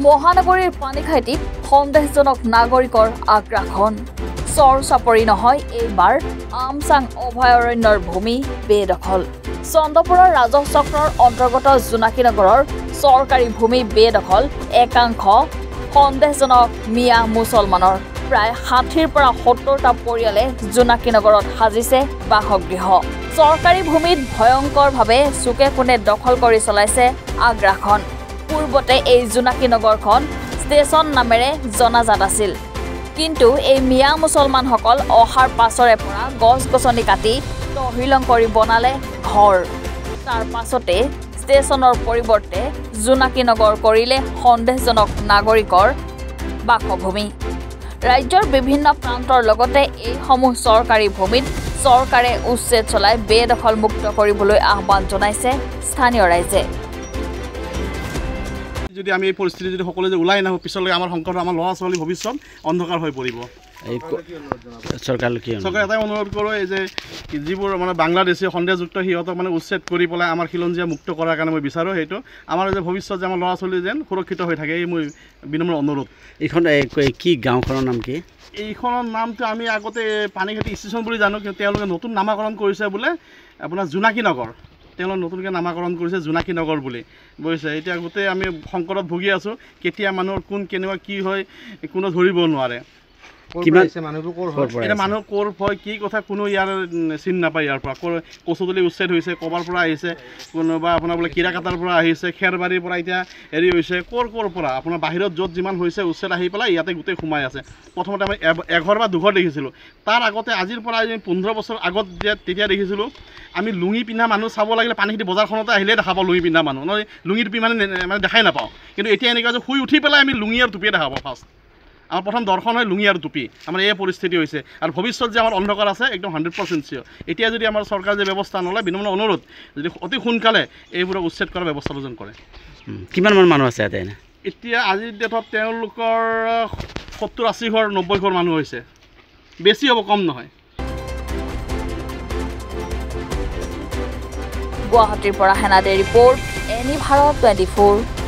মহানগৰীৰ পানীখাইটিত সন্দেহজনক নাগৰিকৰ আগ্ৰাসন চৰ চাপৰি নহয় এইবাৰ আমচাং অভয়াৰণ্যৰ ভূমি বেদখল চন্দ্ৰপুৰৰ ৰাজহ চক্ৰৰ অন্তৰ্গত জোনাকী নগৰৰ চৰকাৰী ভূমি বেদখল একাংশ সন্দেহজনক মিয়া মুছলমানৰ প্ৰায় 60ৰ পৰা 70টা পৰিয়ালে জোনাকী নগৰত সাজিছে বাসগৃহ চৰকাৰী ভূমিত ভয়ংকৰভাৱে চুকে কোণে দখল কৰি চলাইছে আগ্ৰাসন পূৰ্বতে এই জোনাকী নগৰখন ষ্টেচন নামেৰে জনাজাত আছিল কিন্তু এই মিয়া মুছলমানসকল অহাৰ পাছৰে পৰা গছ-গছনি কাটি তহিলং কৰি বনালে ঘৰ তাৰ পাছতে ষ্টেচনৰ পৰিৱৰ্তে জোনাকী নগৰ কৰিলে সন্দেহজনক নাগৰিকৰ বাসভূমি ৰাজ্যৰ বিভিন্ন প্ৰান্তৰ লগতে এই সমূহ চৰকাৰী ভূমিত চৰকাৰে উচ্ছেদ চলাই বেদখল মুক্ত কৰিবলৈ আহ্বান জনাইছে স্থানীয় ৰাইজে যদি আমি এই পৰিস্থিতি যদি সকলোৱে ওলাই নাহো পিছলৈ আমাৰ সংকট আমাৰ ল'ৰা ছোৱালী ভৱিষ্যত অন্ধকাৰ হৈ পৰিব চৰকাৰে এটাই অনুৰোধ কৰোঁ এই যে যিবোৰ মানে বাংলাদেশী সন্দেহযুক্ত সিহঁতক মানে উচ্ছেদ কৰি পেলাই আমাৰ খিলঞ্জীয়া মুক্ত কৰাৰ কাৰণে মই বিচাৰোঁ সেইটো আমাৰ যে ভৱিষ্যত যে আমাৰ ল'ৰা ছোৱালী যেন সুৰক্ষিত হৈ থাকে এই মোৰ বিনম্ৰ অনুৰোধ এইখন কি গাঁওখনৰ নাম কি এইখনৰ নামটো আমি আগতে পানীখাইটি ষ্টেচন বুলি জানো কিন্তু তেওঁলোকে নতুন নামাকৰণ কৰিছে বোলে আপোনাৰ জোনাকী নগৰ তেওঁলোকে নতুনকৈ নামাকৰণ কৰিছে জোনাকী নগৰ বুলি বুজিছে এতিয়া গোটেই আমি সংকটত ভুগি আছোঁ কেতিয়া মানুহৰ কোন কেনেকুৱা কি হয় কোনো ধৰিব নোৱাৰে মানুহ ক'ৰ হয় কি কথা কোনো ইয়াৰ চিন নাপায় ইয়াৰ পৰা কচুতলি উচ্ছেদ হৈছে ক'ৰবাৰ পৰা আহিছে কোনোবা আপোনাৰ বোলে কিৰাকাটাৰ পৰা আহিছে খেৰবাৰীৰ পৰা এতিয়া হেৰি হৈছে ক'ৰ পৰা আপোনাৰ বাহিৰত য'ত যিমান হৈছে উচ্ছেদ আহি পেলাই ইয়াতে গোটেই সোমাই আছে প্ৰথমতে আমি এঘৰ বা দুঘৰ দেখিছিলোঁ তাৰ আগতে আজিৰ পৰা 15 বছৰ আগত তেতিয়া দেখিছিলোঁ আমি লুঙি পিন্ধা মানুহ চাব লাগিলে পানীখাইটি বজাৰখনতে আহিলে দেখা পাওঁ লুঙি পিন্ধা মানুহ নহয় লুঙি টুপি মানে দেখাই নাপাওঁ কিন্তু এতিয়া এনেকুৱা যে শুই উঠি পেলাই আমি লুঙি আৰু টুপিয়ে দেখা পাওঁ ফাৰ্ষ্ট আমাৰ প্ৰথম দৰ্শন হয় লুঙি আৰু টুপি আমাৰ এই পৰিস্থিতি হৈছে আৰু ভৱিষ্যত যে আমাৰ অন্ধকাৰ আছে একদম 100% চিয়ৰ এতিয়া যদি আমাৰ চৰকাৰে যে ব্যৱস্থা নলয় বিনম্ৰ অনুৰোধ যদি অতি সোনকালে এইবোৰক উচ্ছেদ কৰাৰ ব্যৱস্থা লোজন কৰে কিমানমান মানুহ আছে ইয়াতে এতিয়া আজিৰ ডেটত তেওঁলোকৰ 70-80 ঘৰ 90 ঘৰ মানুহ হৈছে বেছি হ'ব কম নহয় গুৱাহাটীৰ পৰা হেনাদে ৰিপৰ্ট এনি ভাৰত 24